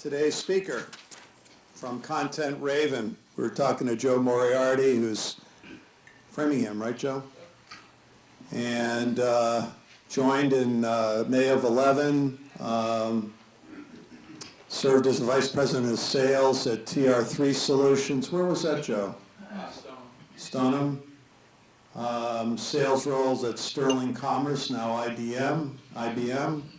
Today's speaker from Content Raven. We're talking to Joe Moriarty, who's Framingham, right, Joe? And joined in May of 11, served as the Vice President of Sales at TR3 Solutions. Where was that, Joe? Stoneham. Sales roles at Sterling Commerce, now IBM.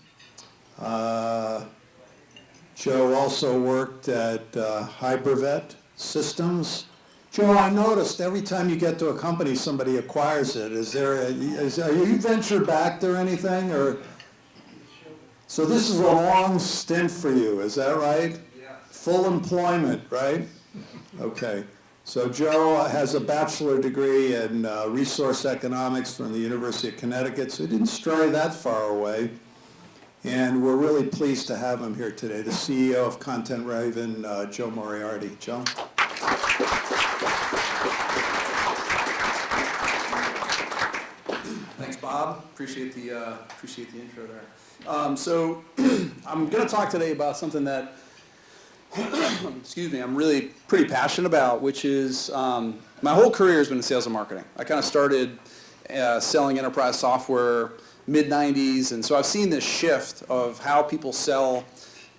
Joe also worked at Hypervet Systems. Joe, I noticed every time you get to a company, somebody acquires it. Are you venture backed or anything? Or so this is a long stint for you, is that right? Yeah. Full employment, right? Okay. So Joe has a bachelor degree in resource economics from the University of Connecticut, so he didn't stray that far away. And we're really pleased to have him here today, the CEO of Content Raven, Joe Moriarty. Joe? Thanks, Bob. Appreciate the intro there. So I'm going to talk today about something that excuse me, I'm really pretty passionate about, which is my whole career has been in sales and marketing. I kind of started selling enterprise software mid-90s, and so I've seen this shift of how people sell,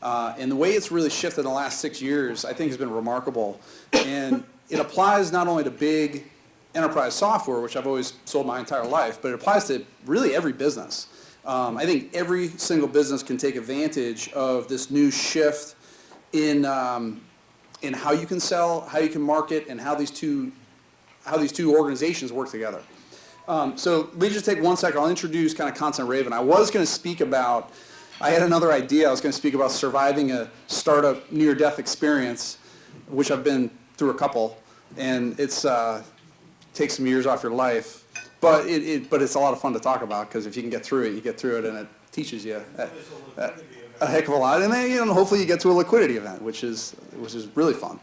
and the way it's really shifted in the last 6 years, I think has been remarkable. And it applies not only to big enterprise software, which I've always sold my entire life, but it applies to really every business. I think every single business can take advantage of this new shift in how you can sell, how you can market, and how these two organizations work together. So let me just take 1 second. I'll introduce kind of Content Raven. I had another idea. I was going to speak about surviving a startup near-death experience, which I've been through a couple, and it's takes some years off your life. But it's a lot of fun to talk about, because if you can get through it, you get through it, and it teaches you a heck of a lot. And then hopefully you get to a liquidity event, which is really fun.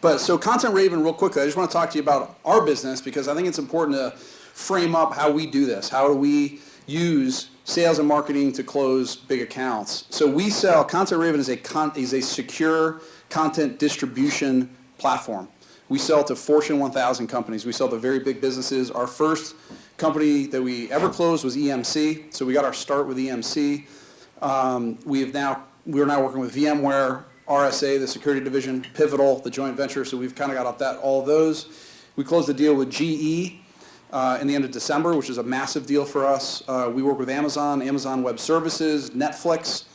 But so Content Raven, real quickly, I just want to talk to you about our business, because I think it's important to frame up how we do this. How do we use sales and marketing to close big accounts? So we sell, Content Raven is a secure content distribution platform. We sell to Fortune 1000 companies. We sell to very big businesses. Our first company that we ever closed was EMC, so we got our start with EMC. We're now working with VMware, RSA, the security division, Pivotal, the joint venture, so we've kind of got all of those. We closed a deal with GE in the end of December, which is a massive deal for us. We work with Amazon Web Services, Netflix.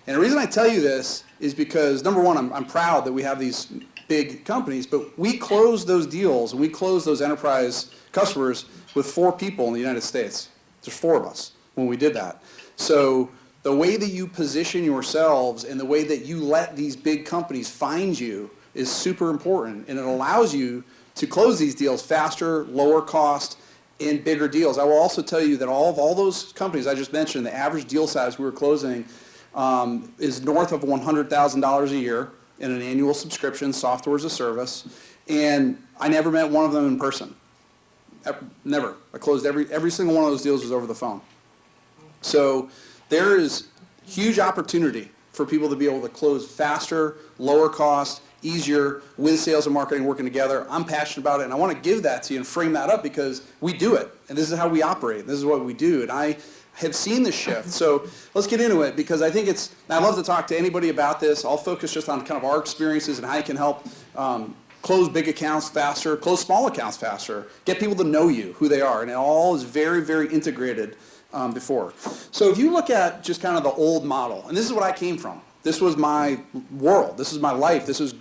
And the reason I tell you this is because, number one, I'm proud that we have these big companies, but we close those deals and we close those enterprise customers with 4 people in the United States. There's 4 of us when we did that. So the way that you position yourselves and the way that you let these big companies find you is super important, and it allows you to close these deals faster, lower cost, and bigger deals. I will also tell you that all those companies I just mentioned, the average deal size we were closing is north of $100,000 a year in an annual subscription, software as a service, and I never met one of them in person. Never. I closed every single one of those deals was over the phone. So there is huge opportunity for people to be able to close faster, lower cost, easier, with sales and marketing working together. I'm passionate about it, and I want to give that to you and frame that up, because we do it, and this is how we operate. This is what we do, and I have seen the shift. So let's get into it, because I think I'd love to talk to anybody about this. I'll focus just on kind of our experiences and how you can help close big accounts faster, close small accounts faster, get people to know you, who they are, and it all is very, very integrated before. So if you look at just kind of the old model, and this is what I came from. This was my world. This is my life. This was,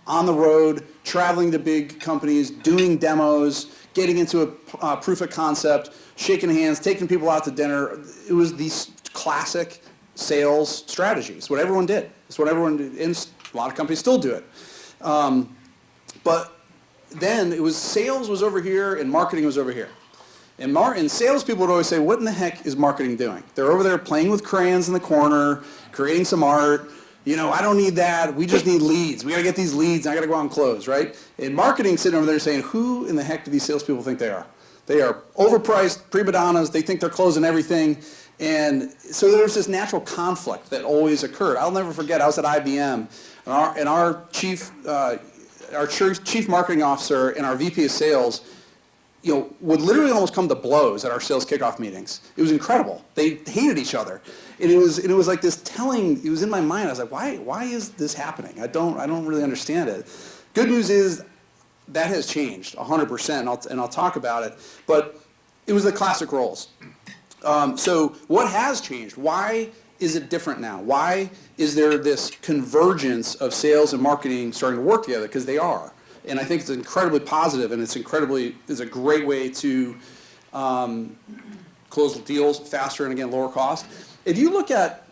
on the road, traveling to big companies, doing demos, getting into a proof of concept, shaking hands, taking people out to dinner. It was these classic sales strategies. What everyone did. It's what everyone did. And a lot of companies still do it. But then it was sales was over here and marketing was over here. And salespeople would always say, what in the heck is marketing doing? They're over there playing with crayons in the corner, creating some art. I don't need that. We just need leads. We got to get these leads, and I got to go out and close, right? And marketing sitting over there saying, who in the heck do these salespeople think they are? They are overpriced prima donnas. They think they're closing everything. And so there's this natural conflict that always occurred. I'll never forget, I was at IBM, and our chief marketing officer and our VP of sales, would literally almost come to blows at our sales kickoff meetings. It was incredible. They hated each other. And it was like this it was in my mind. I was like, why is this happening? I don't really understand it. Good news is that has changed 100%, and I'll talk about it. But it was the classic roles. So what has changed? Why is it different now? Why is there this convergence of sales and marketing starting to work together? Because they are. And I think it's incredibly positive, and it's a great way to close deals faster and, again, lower cost. If you look at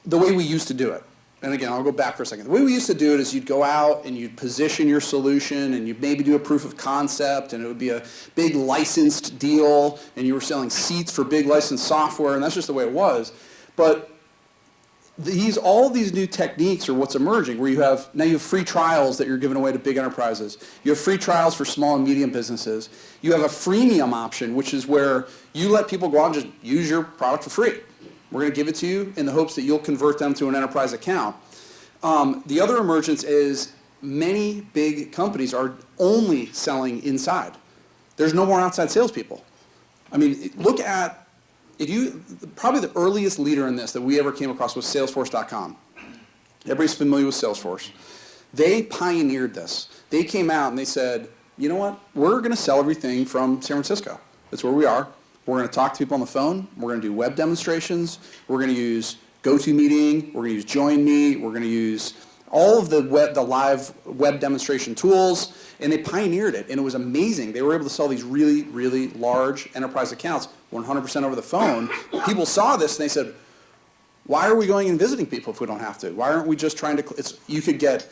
the way we used to do it, and again, I'll go back for a second. The way we used to do it is you'd go out and you'd position your solution, and you'd maybe do a proof of concept, and it would be a big licensed deal, and you were selling seats for big licensed software, and that's just the way it was. But all these new techniques are what's emerging, where you have free trials that you're giving away to big enterprises. You have free trials for small and medium businesses. You have a freemium option, which is where you let people go out and just use your product for free. We're going to give it to you in the hopes that you'll convert them to an enterprise account. The other emergence is many big companies are only selling inside. There's no more outside salespeople. I mean, look at, probably the earliest leader in this that we ever came across was Salesforce.com. Everybody's familiar with Salesforce. They pioneered this. They came out and they said, you know what? We're going to sell everything from San Francisco. That's where we are. We're going to talk to people on the phone. We're going to do web demonstrations. We're going to use GoToMeeting. We're going to use JoinMe. We're going to use all of the live web demonstration tools. And they pioneered it, and it was amazing. They were able to sell these really, really large enterprise accounts 100% over the phone. People saw this, and they said, why are we going and visiting people if we don't have to? Why aren't we just trying to, you could get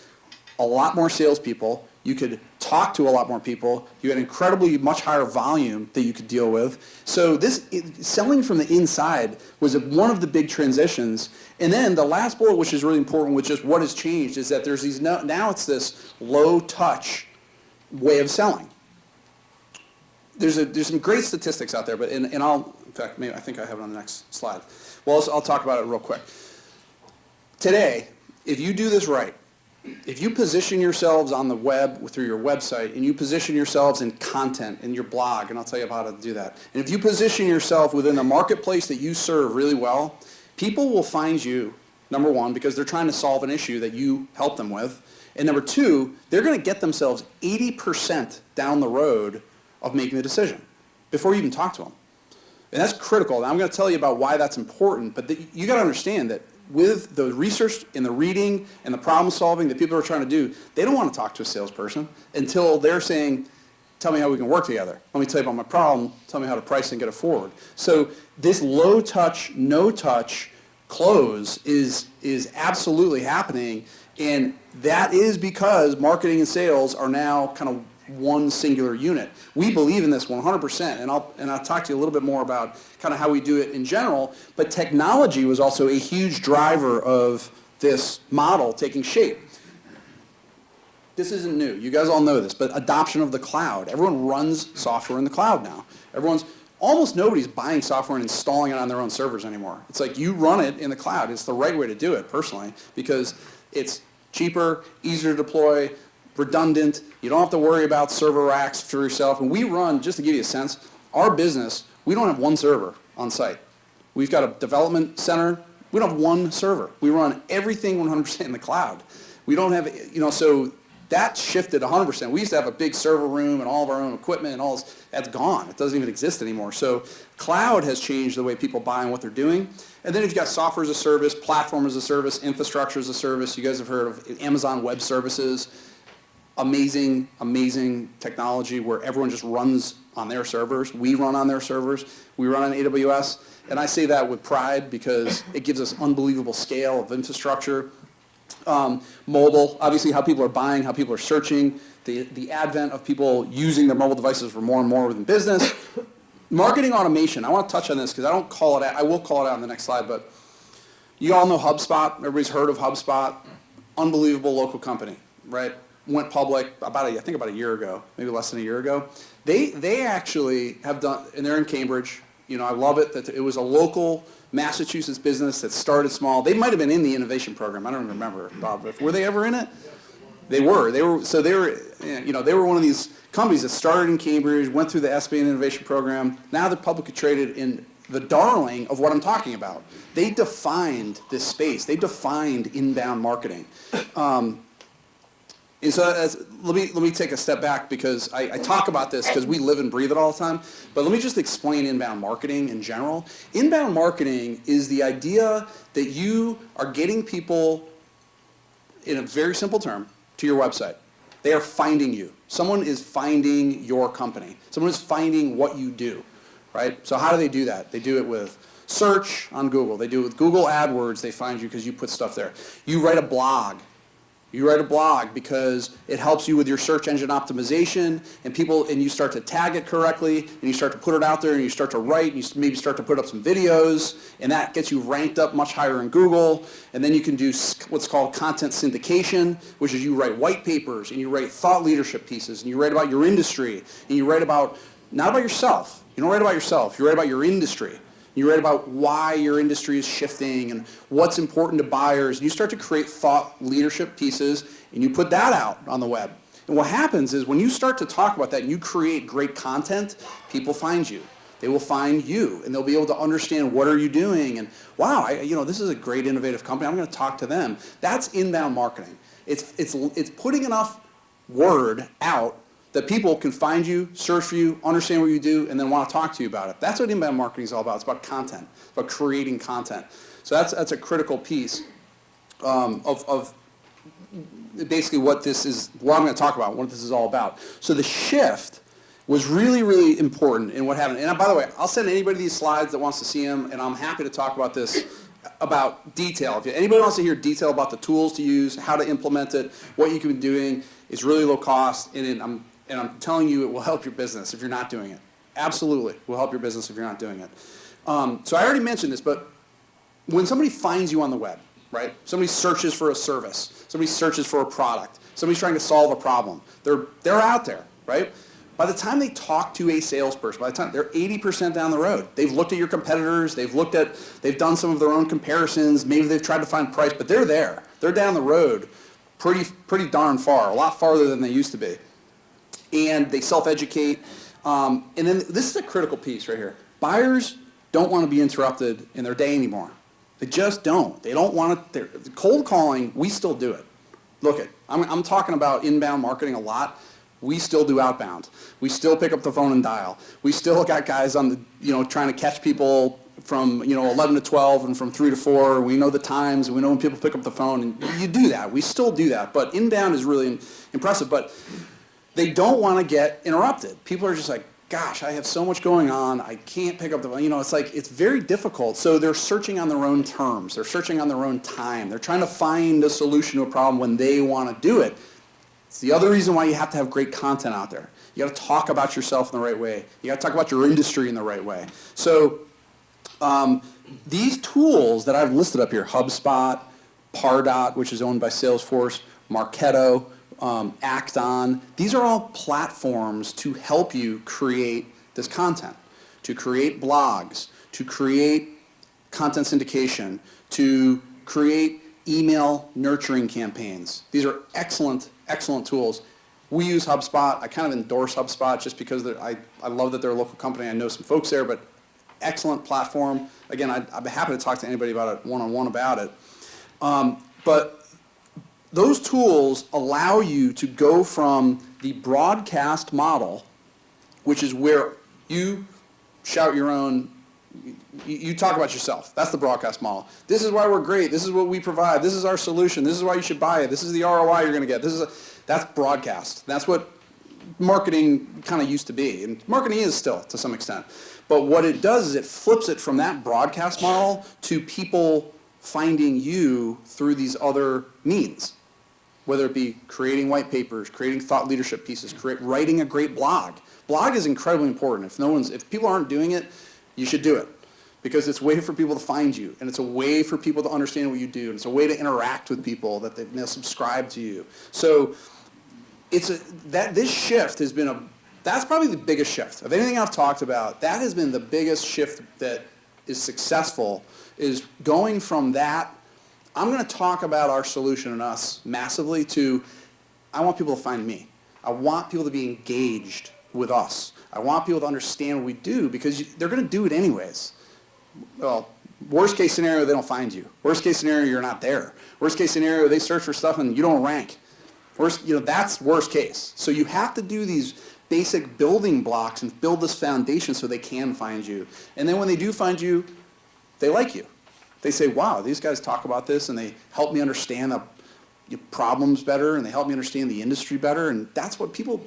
a lot more salespeople. You could talk to a lot more people. You had incredibly much higher volume that you could deal with. So selling from the inside was one of the big transitions. And then the last bullet, which is really important, which is what has changed, is that there's now it's this low touch way of selling. There's some great statistics out there, but in fact, maybe I think I have it on the next slide. Well, I'll talk about it real quick. Today, if you do this right, if you position yourselves on the web through your website, and you position yourselves in content in your blog, and I'll tell you how to do that, and if you position yourself within the marketplace that you serve really well, people will find you, number one, because they're trying to solve an issue that you help them with, and number two, they're going to get themselves 80% down the road of making the decision before you even talk to them. And that's critical. And I'm going to tell you about why that's important, but you got to understand that with the research and the reading and the problem solving that people are trying to do, they don't want to talk to a salesperson until they're saying, tell me how we can work together. Let me tell you about my problem. Tell me how to price and get it forward. So this low touch, no touch close is absolutely happening. And that is because marketing and sales are now kind of one singular unit. We believe in this 100%, and I'll talk to you a little bit more about kind of how we do it in general, but technology was also a huge driver of this model taking shape. This isn't new. You guys all know this, but adoption of the cloud. Everyone runs software in the cloud now. Almost nobody's buying software and installing it on their own servers anymore. It's like you run it in the cloud. It's the right way to do it, personally, because it's cheaper, easier to deploy, redundant. You don't have to worry about server racks for yourself. And we run, just to give you a sense, our business, we don't have one server on site. We've got a development center. We don't have one server. We run everything 100% in the cloud. We don't have, so that shifted 100%. We used to have a big server room and all of our own equipment and all this. That's gone. It doesn't even exist anymore. So cloud has changed the way people buy and what they're doing. And then if you've got software as a service, platform as a service, infrastructure as a service, you guys have heard of Amazon Web Services. Amazing, amazing technology where everyone just runs on their servers. We run on their servers. We run on AWS. And I say that with pride because it gives us unbelievable scale of infrastructure. Mobile, obviously how people are buying, how people are searching, the advent of people using their mobile devices for more and more within business. Marketing automation, I want to touch on this because I don't call it out. I will call it out on the next slide, but you all know HubSpot. Everybody's heard of HubSpot. Unbelievable local company, right? Went public about a year ago, maybe less than a year ago. They actually have done, and they're in Cambridge, I love it that it was a local Massachusetts business that started small. They might have been in the innovation program. I don't even remember, Bob. Were they ever in it? They were. They were one of these companies that started in Cambridge, went through the SBANE innovation program. Now they're publicly traded in the darling of what I'm talking about. They defined this space. They defined inbound marketing. And so let me take a step back because I talk about this because we live and breathe it all the time. But let me just explain inbound marketing in general. Inbound marketing is the idea that you are getting people, in a very simple term, to your website. They are finding you. Someone is finding your company. Someone is finding what you do, right? So how do they do that? They do it with search on Google. They do it with Google AdWords. They find you because you put stuff there. You write a blog. You write a blog because it helps you with your search engine optimization, and you start to tag it correctly, and you start to put it out there, and you start to write, and you maybe start to put up some videos, and that gets you ranked up much higher in Google. And then you can do what's called content syndication, which is you write white papers, and you write thought leadership pieces, and you write about your industry, and you write about, not about yourself. You don't write about yourself. You write about your industry. You write about why your industry is shifting and what's important to buyers. And you start to create thought leadership pieces, and you put that out on the web. And what happens is when you start to talk about that and you create great content, people find you. They will find you, and they'll be able to understand what are you doing. And wow, this is a great innovative company. I'm going to talk to them. That's inbound marketing. It's putting enough word out that people can find you, search for you, understand what you do, and then want to talk to you about it. That's what inbound marketing is all about. It's about content. It's about creating content. So that's a critical piece of basically what I'm going to talk about, what this is all about. So the shift was really, really important in what happened. And by the way, I'll send anybody these slides that wants to see them, and I'm happy to talk about this, about detail. If anybody wants to hear detail about the tools to use, how to implement it, what you can be doing, it's really low cost, and I'm telling you, it will help your business if you're not doing it. Absolutely, it will help your business if you're not doing it. So I already mentioned this, but when somebody finds you on the web, right? Somebody searches for a service. Somebody searches for a product. Somebody's trying to solve a problem. They're out there, right? By the time they talk to a salesperson, by the time they're 80% down the road. They've looked at your competitors. They've done some of their own comparisons. Maybe they've tried to find price, but they're there. They're down the road pretty darn far, a lot farther than they used to be. And they self-educate. And then this is a critical piece right here. Buyers don't want to be interrupted in their day anymore. They just don't. They don't want to. Cold calling, we still do it. Look, I'm talking about inbound marketing a lot. We still do outbound. We still pick up the phone and dial. We still got guys on the, trying to catch people from 11 to 12 and from 3 to 4. We know the times. We know when people pick up the phone. And you do that. We still do that. But inbound is really impressive. But they don't want to get interrupted. People are just like, gosh, I have so much going on. I can't pick up the phone. It's very difficult. So they're searching on their own terms. They're searching on their own time. They're trying to find a solution to a problem when they want to do it. It's the other reason why you have to have great content out there. You got to talk about yourself in the right way. You got to talk about your industry in the right way. So these tools that I've listed up here, HubSpot, Pardot, which is owned by Salesforce, Marketo, Acton, these are all platforms to help you create this content, to create blogs, to create content syndication, to create email nurturing campaigns. These are excellent tools. We use HubSpot. I kind of endorse HubSpot just because I love that they're a local company. I know some folks there, but excellent platform. Again, I'd be happy to talk to anybody about it one-on-one about it. But those tools allow you to go from the broadcast model, which is where you shout your own, you talk about yourself. That's the broadcast model. This is why we're great. This is what we provide. This is our solution. This is why you should buy it. This is the ROI you're going to get. That's broadcast. That's what marketing kind of used to be. And marketing is still to some extent. But what it does is it flips it from that broadcast model to people finding you through these other means. Whether it be creating white papers, creating thought leadership pieces, writing a great blog. Blog is incredibly important. If people aren't doing it, you should do it. Because it's a way for people to find you, and it's a way for people to understand what you do, and it's a way to interact with people that they've now subscribed to you. So this shift has been That's probably the biggest shift. Of anything I've talked about, that has been the biggest shift that is successful, is going from that, I'm going to talk about our solution and us massively, to I want people to find me. I want people to be engaged with us. I want people to understand what we do, because they're going to do it anyways. Well, worst case scenario, they don't find you. Worst case scenario, you're not there. Worst case scenario, they search for stuff and you don't rank. That's worst case. So you have to do these basic building blocks and build this foundation so they can find you. And then when they do find you, they like you. They say, wow, these guys talk about this and they help me understand the problems better, and they help me understand the industry better. And that's what people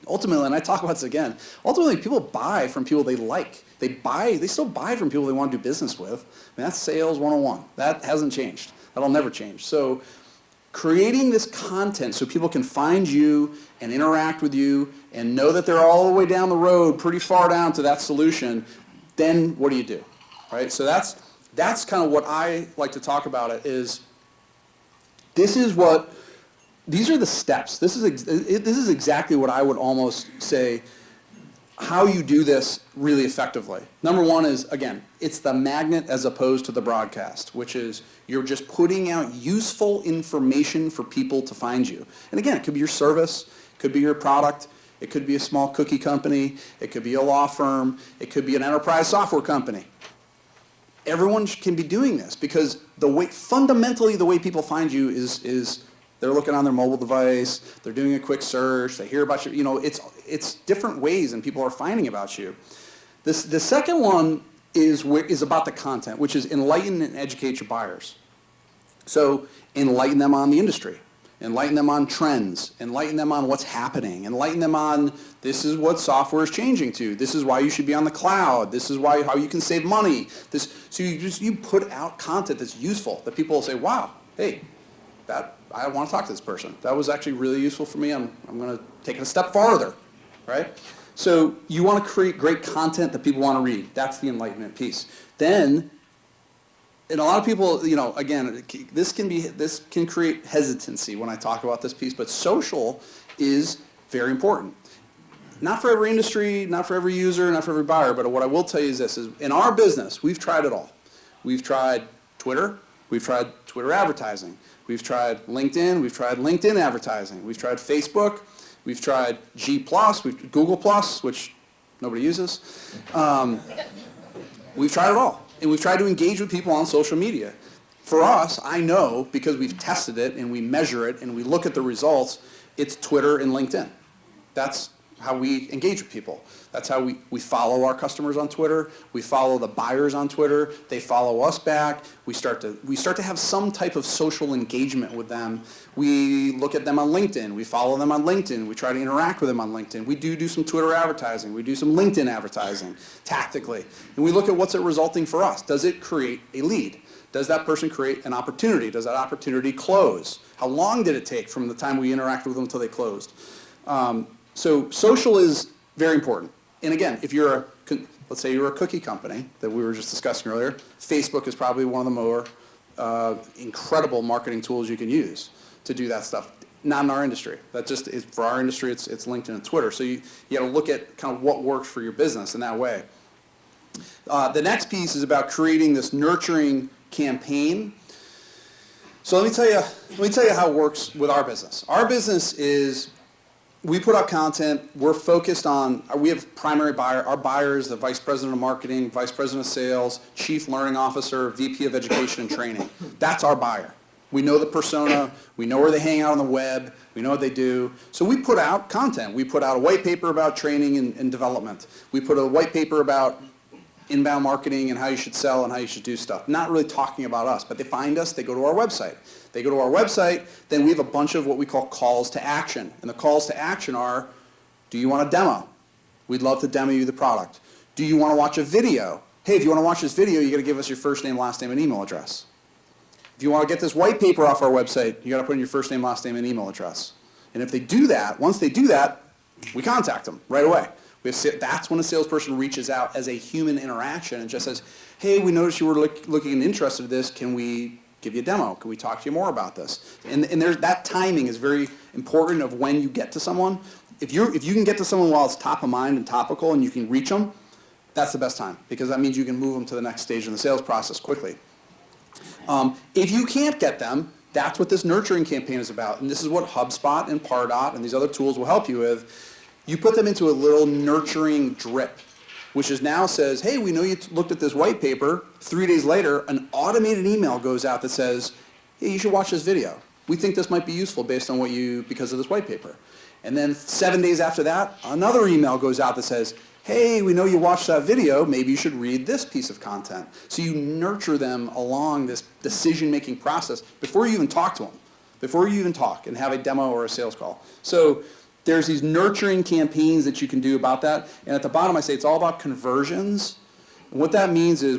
ultimately, and I talk about this again, ultimately people buy from people they like. They still buy from people they want to do business with. I mean, that's sales 101. That hasn't changed. That'll never change. So creating this content so people can find you and interact with you and know that they're all the way down the road, pretty far down to that solution, then what do? Right? So that's kind of what I like to talk about it is, these are the steps. This is exactly what I would almost say how you do this really effectively. Number one is, again, it's the magnet as opposed to the broadcast, which is you're just putting out useful information for people to find you. And again, it could be your service, it could be your product, it could be a small cookie company, it could be a law firm, it could be an enterprise software company. Everyone can be doing this, because fundamentally the way people find you is they're looking on their mobile device, they're doing a quick search, they hear about you, it's different ways and people are finding about you. The second one is about the content, which is enlighten and educate your buyers. So enlighten them on the industry, enlighten them on trends, enlighten them on what's happening, enlighten them on this is what software is changing to, this is why you should be on the cloud, this is how you can save money. So you put out content that's useful, that people will say, wow, hey, I want to talk to this person. That was actually really useful for me. I'm going to take it a step farther, right? So you want to create great content that people want to read. That's the enlightenment piece. Then, and a lot of people, again, this can create hesitancy when I talk about this piece, but social is very important. Not for every industry, not for every user, not for every buyer, but what I will tell you is this, is in our business, we've tried it all. We've tried Twitter, we've tried Twitter advertising, we've tried LinkedIn, we've tried LinkedIn advertising, we've tried Facebook, we've tried G+, Google+, which nobody uses. We've tried it all. And we've tried to engage with people on social media. For us, I know, because we've tested it and we measure it and we look at the results, it's Twitter and LinkedIn. That's how we engage with people. That's how we follow our customers on Twitter. We follow the buyers on Twitter. They follow us back. We start to have some type of social engagement with them. We look at them on LinkedIn. We follow them on LinkedIn. We try to interact with them on LinkedIn. We do some Twitter advertising. We do some LinkedIn advertising tactically. And we look at what's it resulting for us. Does it create a lead? Does that person create an opportunity? Does that opportunity close? How long did it take from the time we interacted with them until they closed? So social is very important. And again, if you're let's say you're a cookie company that we were just discussing earlier, Facebook is probably one of the more incredible marketing tools you can use to do that stuff. Not in our industry. That just is, for our industry, it's LinkedIn and Twitter. So you got to look at kind of what works for your business in that way. The next piece is about creating this nurturing campaign. So let me tell you how it works with our business. Our business is, we put out content, we're focused on, we have primary buyer, our buyer is the vice president of marketing, vice president of sales, chief learning officer, VP of education and training. That's our buyer. We know the persona, we know where they hang out on the web, we know what they do. So we put out content. We put out a white paper about training and development. We put a white paper about inbound marketing and how you should sell and how you should do stuff. Not really talking about us, but they find us, they go to our website. They go to our website, then we have a bunch of what we call calls to action. And the calls to action are, do you want a demo? We'd love to demo you the product. Do you want to watch a video? Hey, if you want to watch this video, you got to give us your first name, last name, and email address. If you want to get this white paper off our website, you got to put in your first name, last name, and email address. And if they do that, once they do that, we contact them right away. That's when a salesperson reaches out as a human interaction and just says, hey, we noticed you were looking and interested in this. Can we give you a demo? Can we talk to you more about this? And there's, that timing is very important of when you get to someone. If you can get to someone while it's top of mind and topical and you can reach them, that's the best time, because that means you can move them to the next stage in the sales process quickly. If you can't get them, that's what this nurturing campaign is about. And this is what HubSpot and Pardot and these other tools will help you with. You put them into a little nurturing drip, which is now says, hey, we know you looked at this white paper. 3 days later, an automated email goes out that says, hey, you should watch this video. We think this might be useful based on because of this white paper. And then 7 days after that, another email goes out that says, hey, we know you watched that video, maybe you should read this piece of content. So you nurture them along this decision-making process before you even talk to them, before you even talk and have a demo or a sales call. So there's these nurturing campaigns that you can do about that. And at the bottom, I say it's all about conversions. And what that means is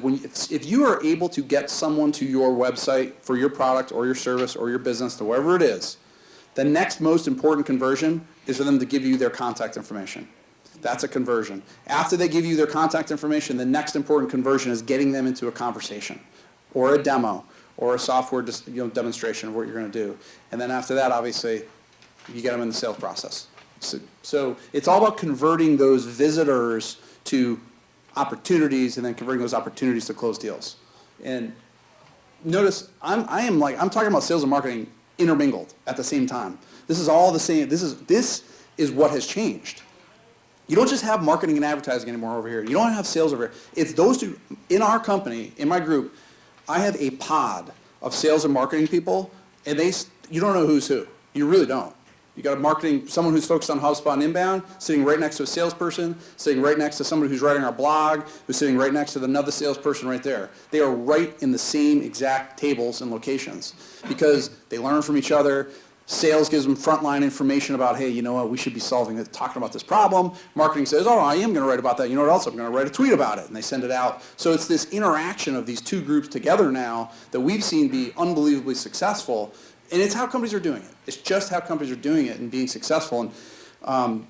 if you are able to get someone to your website for your product or your service or your business, to wherever it is, the next most important conversion is for them to give you their contact information. That's a conversion. After they give you their contact information, the next important conversion is getting them into a conversation or a demo or a software demonstration of what you're going to do. And then after that, obviously, you get them in the sales process. So it's all about converting those visitors to opportunities and then converting those opportunities to close deals. And notice, I'm talking about sales and marketing intermingled at the same time. This is all the same. This is what has changed. You don't just have marketing and advertising anymore over here. You don't have sales over here. It's those two. In our company, in my group, I have a pod of sales and marketing people, and you don't know who's who. You really don't. You got someone who's focused on HubSpot and inbound, sitting right next to a salesperson, sitting right next to somebody who's writing our blog, who's sitting right next to another salesperson right there. They are right in the same exact tables and locations because they learn from each other. Sales gives them frontline information about, hey, you know what, we should be talking about this problem. Marketing says, oh, I am going to write about that. You know what else? I'm going to write a tweet about it. And they send it out. So it's this interaction of these two groups together now that we've seen be unbelievably successful. And it's how companies are doing it. It's just how companies are doing it and being successful. And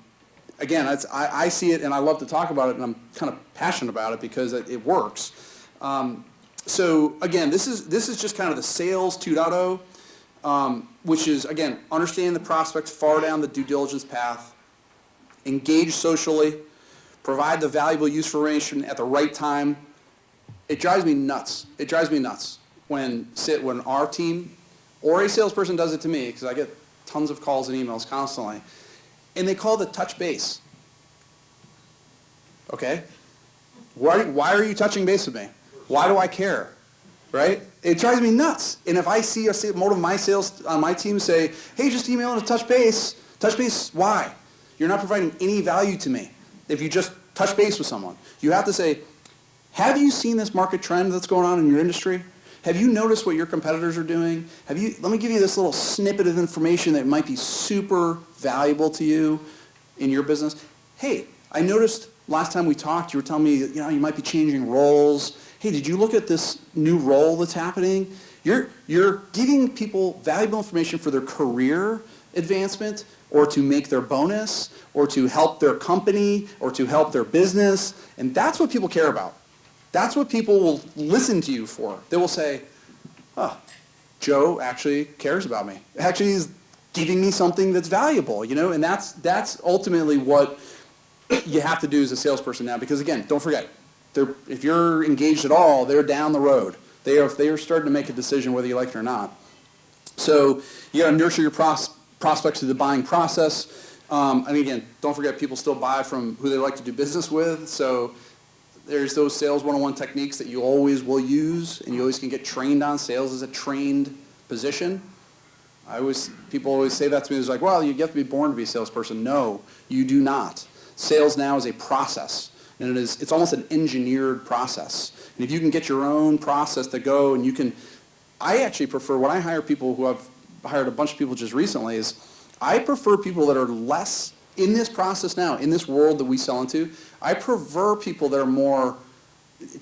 again, I see it and I love to talk about it, and I'm kind of passionate about it because it works. So again, this is just kind of the sales 2.0. Which is, again, understanding the prospect far down the due diligence path, engage socially, provide the valuable useful information at the right time. It drives me nuts. It drives me nuts when our team or a salesperson does it to me, because I get tons of calls and emails constantly, and they call it touch base. Okay? Why are you touching base with me? Why do I care? Right? It drives me nuts. And if I see one of my sales on my team say, hey, just email and touch base, why? You're not providing any value to me if you just touch base with someone. You have to say, have you seen this market trend that's going on in your industry? Have you noticed what your competitors are doing? Let me give you this little snippet of information that might be super valuable to you in your business. Hey, I noticed last time we talked, you were telling me, you might be changing roles. Hey, did you look at this new role that's happening? You're giving people valuable information for their career advancement or to make their bonus or to help their company or to help their business. And that's what people care about. That's what people will listen to you for. They will say, Joe actually cares about me. Actually is giving me something that's valuable, and that's ultimately what you have to do as a salesperson now. Because again, don't forget, if you're engaged at all, they're down the road. They are starting to make a decision whether you like it or not. So you got to nurture your prospects through the buying process. And again, don't forget, people still buy from who they like to do business with. So there's those sales 101 techniques that you always will use, and you always can get trained on. Sales is a trained position. People always say that to me. It's like, well, you have to be born to be a salesperson. No, you do not. Sales now is a process. And it's almost an engineered process. And if you can get your own process to go, and I actually prefer, when I hire people who I've hired a bunch of people just recently, is I prefer people that are less in this process now, in this world that we sell into. I prefer people that are more,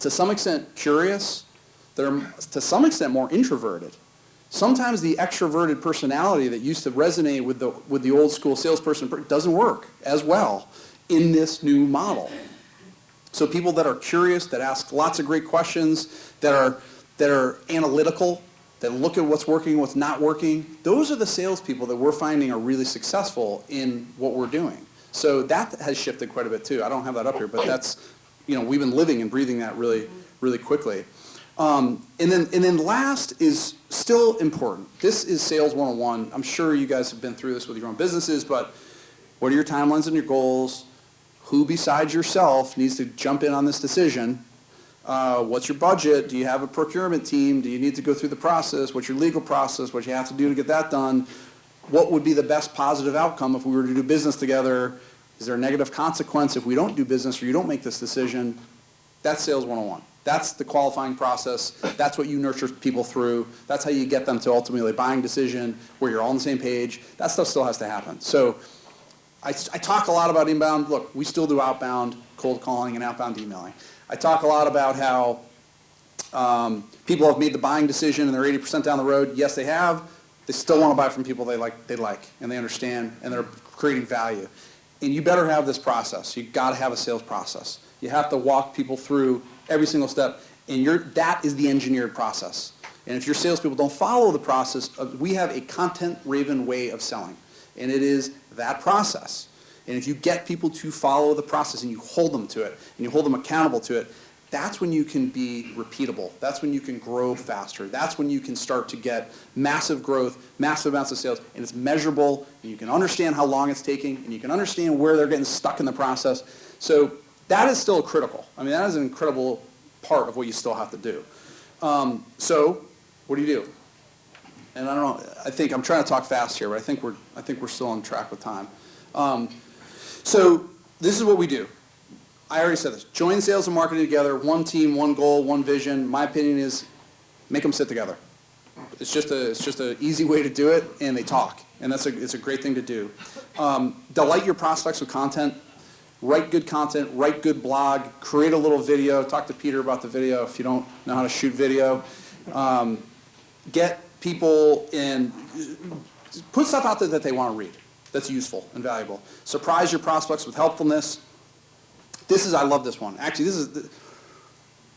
to some extent, curious, that are to some extent more introverted. Sometimes the extroverted personality that used to resonate with the old school salesperson doesn't work as well in this new model. So people that are curious, that ask lots of great questions, that are analytical, that look at what's working, what's not working. Those are the salespeople that we're finding are really successful in what we're doing. So that has shifted quite a bit too. I don't have that up here, but that's, we've been living and breathing that really, really quickly. And then last is still important. This is Sales 101. I'm sure you guys have been through this with your own businesses, but what are your timelines and your goals? Who besides yourself needs to jump in on this decision? What's your budget? Do you have a procurement team? Do you need to go through the process? What's your legal process? What you have to do to get that done? What would be the best positive outcome if we were to do business together? Is there a negative consequence if we don't do business or you don't make this decision? That's Sales 101. That's the qualifying process. That's what you nurture people through. That's how you get them to ultimately a buying decision where you're all on the same page. That stuff still has to happen. So I talk a lot about inbound. Look, we still do outbound cold calling and outbound emailing. I talk a lot about how people have made the buying decision and they're 80% down the road. Yes, they have. They still want to buy from people they like, and they understand, and they're creating value. And you better have this process. You've got to have a sales process. You have to walk people through every single step, and that is the engineered process. And if your salespeople don't follow the process, we have a content-driven way of selling, and it is that process. And if you get people to follow the process and you hold them to it, and you hold them accountable to it, that's when you can be repeatable. That's when you can grow faster. That's when you can start to get massive growth, massive amounts of sales, and it's measurable, and you can understand how long it's taking, and you can understand where they're getting stuck in the process. So that is still critical. I mean, that is an incredible part of what you still have to do. So what do you do? And I don't know, I think I'm trying to talk fast here, but I think we're still on track with time. So this is what we do. I already said this. Join sales and marketing together, one team, one goal, one vision. My opinion is make them sit together. It's just an easy way to do it, and they talk, and it's a great thing to do. Delight your prospects with content. Write good content, write good blog, create a little video. Talk to Peter about the video if you don't know how to shoot video. Get people in, put stuff out there that they want to read that's useful and valuable. Surprise your prospects with helpfulness. I love this one. Actually,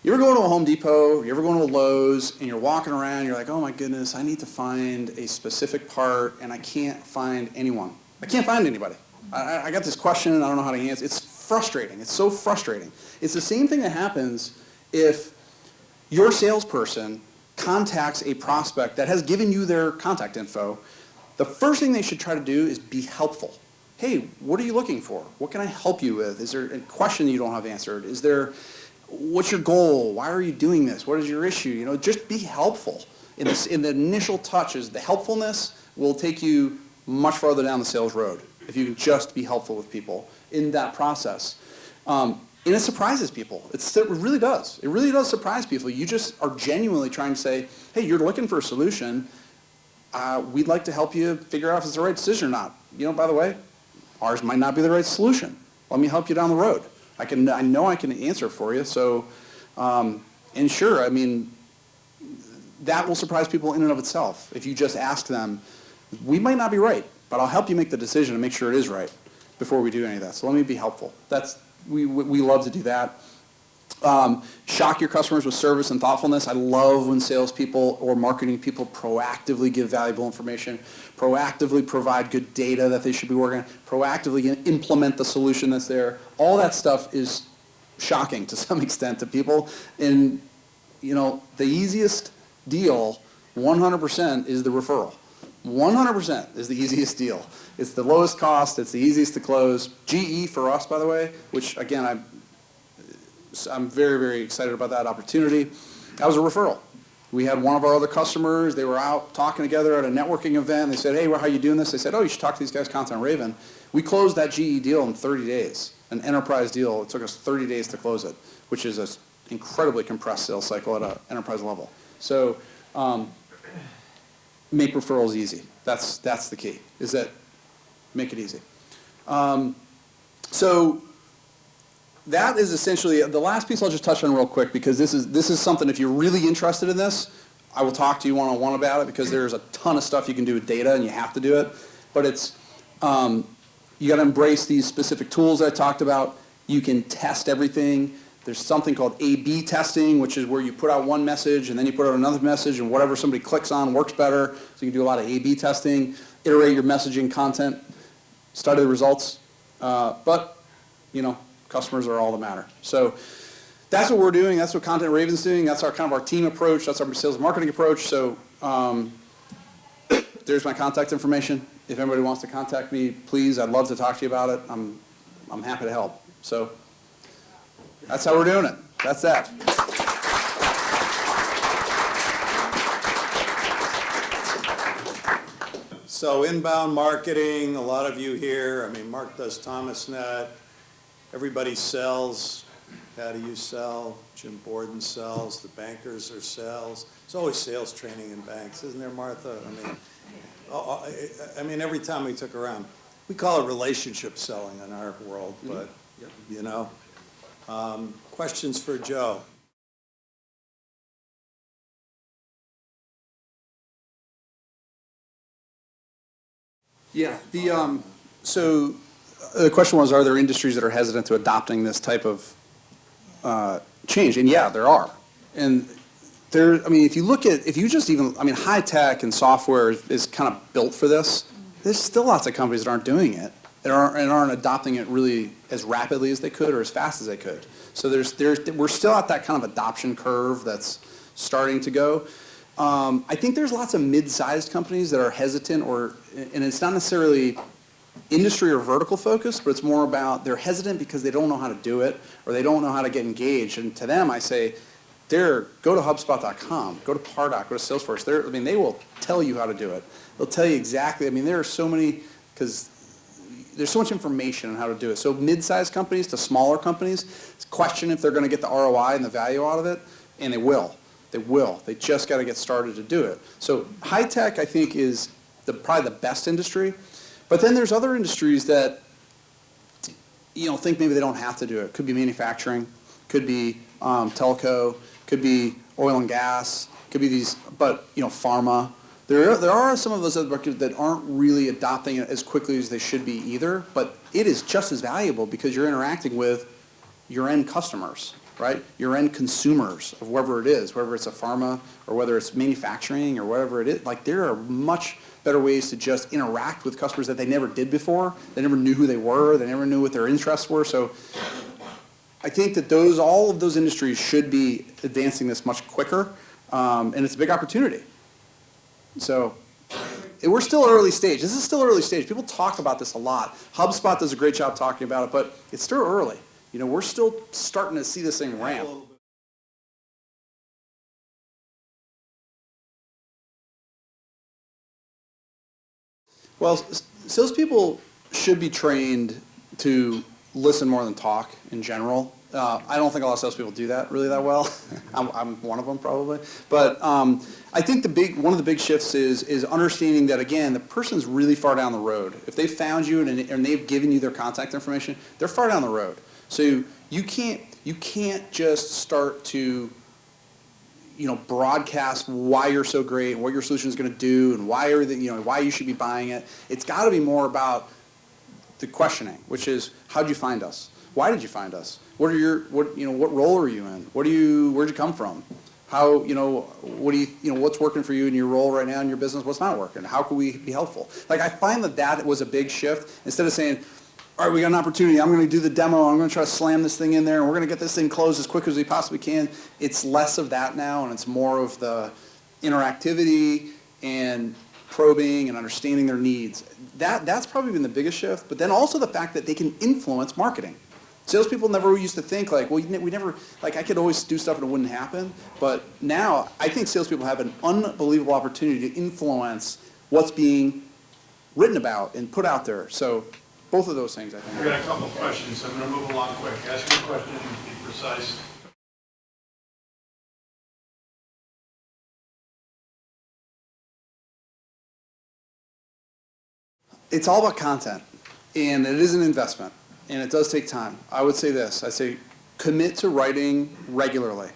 you ever go to a Home Depot, you ever go to a Lowe's, and you're walking around, you're like, oh my goodness, I need to find a specific part, and I can't find anyone. I can't find anybody. I got this question, and I don't know how to answer. It's frustrating. It's so frustrating. It's the same thing that happens if your salesperson contacts a prospect that has given you their contact info. The first thing they should try to do is be helpful. Hey, what are you looking for? What can I help you with? Is there a question you don't have answered? What's your goal? Why are you doing this? What is your issue? Just be helpful. In the initial touches, the helpfulness will take you much farther down the sales road if you can just be helpful with people in that process. And it surprises people. It really does. It really does surprise people. You just are genuinely trying to say, hey, you're looking for a solution. We'd like to help you figure out if it's the right decision or not. By the way, ours might not be the right solution. Let me help you down the road. I know I can answer for you. So, and sure, I mean, that will surprise people in and of itself. If you just ask them, we might not be right, but I'll help you make the decision and make sure it is right before we do any of that. So let me be helpful. We love to do that. Shock your customers with service and thoughtfulness. I love when salespeople or marketing people proactively give valuable information, proactively provide good data that they should be working on, proactively implement the solution that's there. All that stuff is shocking to some extent to people. And, the easiest deal, 100%, is the referral. 100% is the easiest deal. It's the lowest cost. It's the easiest to close. GE for us, by the way, which, again, I'm very, very excited about that opportunity. That was a referral. We had one of our other customers. They were out talking together at a networking event. They said, hey, how are you doing this? They said, oh, you should talk to these guys, Content Raven. We closed that GE deal in 30 days, an enterprise deal. It took us 30 days to close it, which is an incredibly compressed sales cycle at an enterprise level. So make referrals easy. That's the key, is that make it easy. So that is essentially the last piece I'll just touch on real quick, because this is something, if you're really interested in this, I will talk to you one-on-one about it, because there's a ton of stuff you can do with data and you have to do it. But it's you got to embrace these specific tools I talked about. You can test everything. There's something called A/B testing, which is where you put out one message and then you put out another message, and whatever somebody clicks on works better. So you can do a lot of A/B testing, iterate your messaging content, study the results. But, customers are all that matter. So that's what we're doing. That's what Content Raven's doing. That's our kind of our team approach. That's our sales and marketing approach. So there's my contact information. If anybody wants to contact me, please, I'd love to talk to you about it. I'm happy to help. So that's how we're doing it. That's that. So inbound marketing, a lot of you here, I mean, Mark does ThomasNet, everybody sells. How do you sell? Jim Borden sells, the bankers are sales. There's always sales training in banks, isn't there, Martha? I mean, every time we took around, we call it relationship selling in our world, but, questions for Joe? Yeah. So the question was, are there industries that are hesitant to adopting this type of change? And yeah, there are. And if you just even, high tech and software is kind of built for this. There's still lots of companies that aren't doing it and aren't adopting it really as rapidly as they could or as fast as they could. So we're still at that kind of adoption curve that's starting to go. I think there's lots of mid-sized companies that are hesitant, and it's not necessarily industry or vertical focused, but it's more about they're hesitant because they don't know how to do it or they don't know how to get engaged. And to them, I say, go to HubSpot.com, go to Pardot, go to Salesforce. They will tell you how to do it. They'll tell you exactly. There are so many, because there's so much information on how to do it. So mid-sized companies to smaller companies question if they're going to get the ROI and the value out of it, and they will. They will. They just got to get started to do it. So high tech, I think, is probably the best industry. But then there's other industries that think maybe they don't have to do it. Could be manufacturing, could be telco, could be oil and gas, could be these, but pharma. There are some of those other markets that aren't really adopting it as quickly as they should be either. But it is just as valuable because you're interacting with your end customers, right? Your end consumers of wherever it is, whether it's a pharma or whether it's manufacturing or whatever it is. There are much better ways to just interact with customers that they never did before. They never knew who they were. They never knew what their interests were. So I think that all of those industries should be advancing this much quicker, and it's a big opportunity. So we're still early stage. This is still early stage. People talk about this a lot. HubSpot does a great job talking about it, but it's still early. We're still starting to see this thing ramp. Well, salespeople should be trained to listen more than talk in general. I don't think a lot of salespeople do that really that well. I'm one of them probably. But I think one of the big shifts is understanding that, again, the person's really far down the road. If they found you and they've given you their contact information, they're far down the road. So you can't just start to broadcast why you're so great and what your solution is going to do and why you should be buying it. It's got to be more about the questioning, which is, how'd you find us? Why did you find us? What role are you in? Where'd you come from? What's working for you in your role right now in your business? What's not working? How can we be helpful? I find that was a big shift. Instead of saying, all right, we got an opportunity. I'm going to do the demo. I'm going to try to slam this thing in there, and we're going to get this thing closed as quick as we possibly can. It's less of that now, and it's more of the interactivity and probing and understanding their needs. That's probably been the biggest shift, but then also the fact that they can influence marketing. Salespeople never used to think we never, I could always do stuff and it wouldn't happen, but now I think salespeople have an unbelievable opportunity to influence what's being written about and put out there. So both of those things, I think. I got a couple of questions. I'm going to move along quick. Ask your question and be precise. It's all about content, and it is an investment, and it does take time. I would say this. I say commit to writing regularly,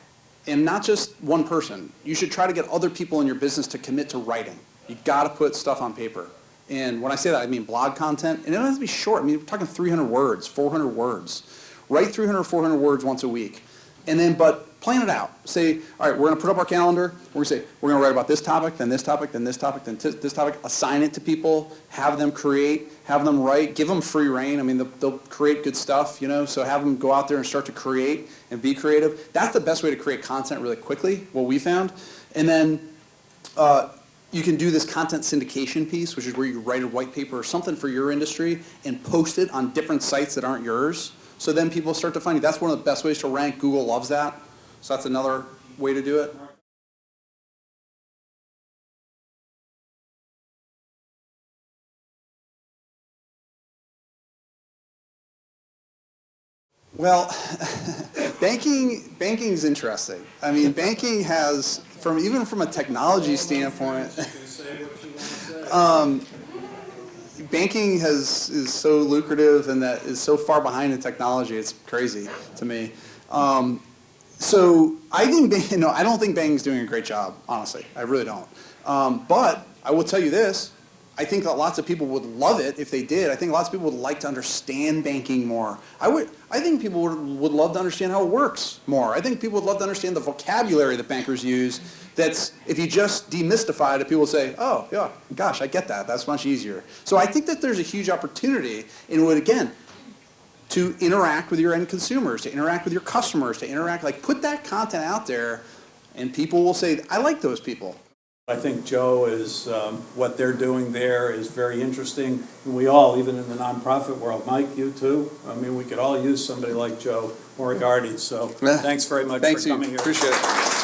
and not just one person. You should try to get other people in your business to commit to writing. You got to put stuff on paper. And when I say that, I mean blog content. And it doesn't have to be short. We're talking 300 words, 400 words. Write 300 or 400 words once a week. And then, but plan it out. Say, all right, we're going to put up our calendar. We're going to say, we're going to write about this topic, then this topic, then this topic, then this topic. Assign it to people. Have them create. Have them write. Give them free reign. I mean, they'll create good stuff, you know. So have them go out there and start to create and be creative. That's the best way to create content really quickly, what we found. And then you can do this content syndication piece, which is where you write a white paper or something for your industry and post it on different sites that aren't yours. So then people start to find you. That's one of the best ways to rank. Google loves that. So that's another way to do it. Well, banking's interesting. I mean, banking has, even from a technology standpoint, banking is so lucrative and that is so far behind in technology. It's crazy to me. So I think, I don't think banking's doing a great job, honestly. I really don't. But I will tell you this. I think that lots of people would love it if they did. I think lots of people would like to understand banking more. I think people would love to understand how it works more. I think people would love to understand the vocabulary that bankers use. That's, if you just demystify it, people will say, oh, yeah, gosh, I get that. That's much easier. So I think that there's a huge opportunity in what, again, to interact with your end consumers, to interact with your customers, to interact, like put that content out there, and people will say, I like those people. I think Joe is, what they're doing there is very interesting. And we all, even in the nonprofit world, Mike, you too, I mean, we could all use somebody like Joe Moriarty. So thanks very much for coming here. Appreciate it.